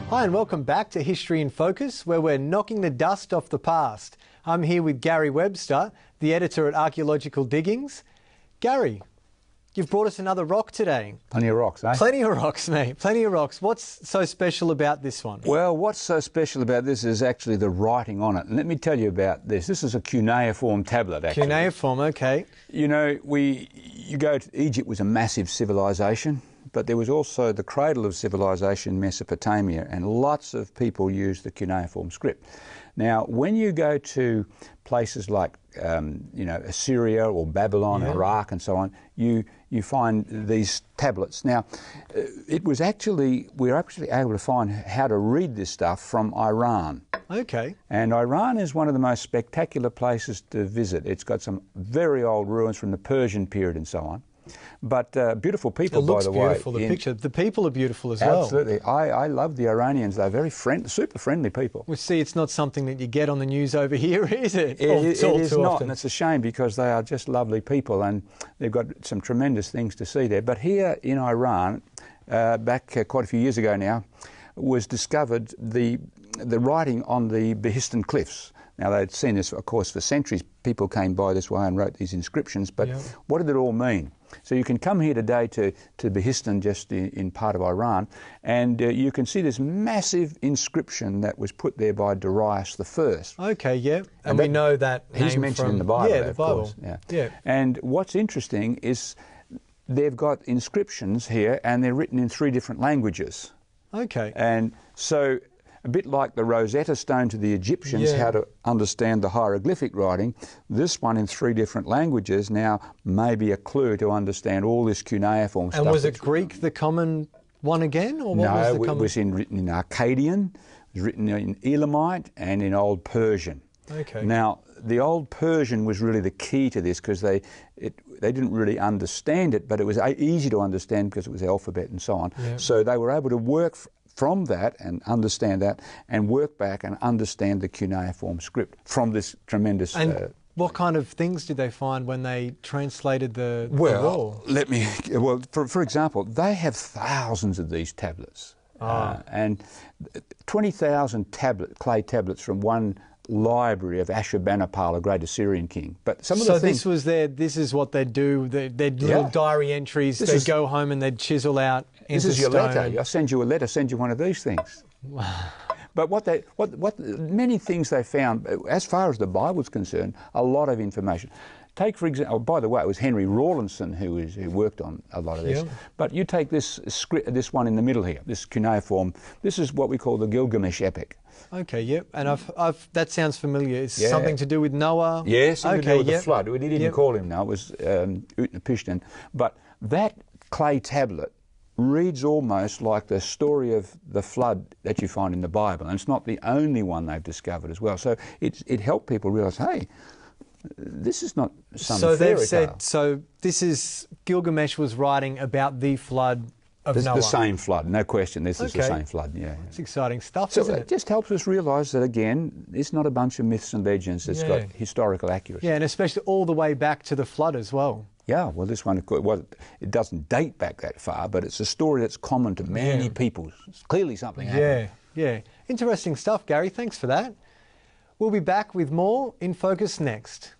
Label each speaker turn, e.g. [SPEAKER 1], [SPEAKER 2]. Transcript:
[SPEAKER 1] Hi and welcome back to History in Focus, where we're knocking the dust off the past. I'm here with Gary Webster, the editor at Archaeological Diggings. Gary, you've brought us another rock today.
[SPEAKER 2] Plenty of rocks, eh?
[SPEAKER 1] Plenty of rocks, mate. Plenty of rocks. What's so special about this one?
[SPEAKER 2] Well, what's so special about this is actually the writing on it. And let me tell you about this. This is a cuneiform tablet, actually.
[SPEAKER 1] Cuneiform, okay.
[SPEAKER 2] You know, you go to Egypt was a massive civilization, but there was also the cradle of civilization, Mesopotamia, and lots of people used the cuneiform script. Now, when you go to places like, Assyria or Babylon, Iraq and so on, you find these tablets. Now, we were actually able to find how to read this stuff from Iran.
[SPEAKER 1] Okay.
[SPEAKER 2] And Iran is one of the most spectacular places to visit. It's got some very old ruins from the Persian period and so on. But beautiful people, by the way.
[SPEAKER 1] It looks beautiful, the picture. The people are beautiful as well.
[SPEAKER 2] Absolutely. I love the Iranians. They're very super friendly people.
[SPEAKER 1] Well, see, it's not something that you get on the news over here, is it?
[SPEAKER 2] It is not, and it's a shame because they are just lovely people and they've got some tremendous things to see there. But here in Iran, back quite a few years ago now, was discovered the writing on the Histon cliffs. Now, they'd seen this, of course, for centuries. People came by this way and wrote these inscriptions, but what did it all mean? So you can come here today to Histon, just in part of Iran, and you can see this massive inscription that was put there by Darius I.
[SPEAKER 1] Okay, yeah. And we know that
[SPEAKER 2] he's mentioned in the Bible, the Bible. Of course.
[SPEAKER 1] Yeah.
[SPEAKER 2] And what's interesting is they've got inscriptions here, and they're written in 3 different languages.
[SPEAKER 1] Okay.
[SPEAKER 2] And so, a bit like the Rosetta Stone to the Egyptians, how to understand the hieroglyphic writing, this one in 3 different languages now may be a clue to understand all this cuneiform stuff.
[SPEAKER 1] And was it Greek the common one again? Or what was the common?
[SPEAKER 2] It was written in Akkadian, it was written in Elamite and in Old Persian.
[SPEAKER 1] Okay.
[SPEAKER 2] Now, the Old Persian was really the key to this because they didn't really understand it, but it was easy to understand because it was alphabet and so on. Yeah. So they were able to work from that and understand that and work back and understand the cuneiform script from this tremendous...
[SPEAKER 1] And what kind of things did they find when they translated the wall?
[SPEAKER 2] For example, they have thousands of these tablets. And 20,000 clay tablets from one library of Ashurbanipal, a great Assyrian king. But some of the things...
[SPEAKER 1] this is what they'd do, they'd little diary entries, they'd go home and they'd chisel out into
[SPEAKER 2] This is your
[SPEAKER 1] stone.
[SPEAKER 2] letter. I send you a letter, send you one of these things. But many things they found, as far as the Bible's concerned, a lot of information. Take, for example, by the way, it was Henry Rawlinson who worked on a lot of this. Yeah. But you take this one in the middle here, this cuneiform. This is what we call the Gilgamesh epic.
[SPEAKER 1] Okay, yep. And that sounds familiar. It's something to do with Noah?
[SPEAKER 2] Yes, something to do with the flood. We didn't call him Noah, it was Utnapishtim. But that clay tablet reads almost like the story of the flood that you find in the Bible. And it's not the only one they've discovered as well. So it helped people realise, hey, this is not some fairy tale.
[SPEAKER 1] So this is, Gilgamesh was writing about the flood of Noah.
[SPEAKER 2] The same flood, no question. This is the same flood, yeah.
[SPEAKER 1] It's exciting stuff,
[SPEAKER 2] so
[SPEAKER 1] isn't it?
[SPEAKER 2] It just helps us realise that, again, it's not a bunch of myths and legends. It's got historical accuracy.
[SPEAKER 1] Yeah, and especially all the way back to the flood as well.
[SPEAKER 2] Yeah, well, this one, it doesn't date back that far, but it's a story that's common to many people. It's clearly something happened.
[SPEAKER 1] Yeah. Interesting stuff, Gary. Thanks for that. We'll be back with more In Focus next.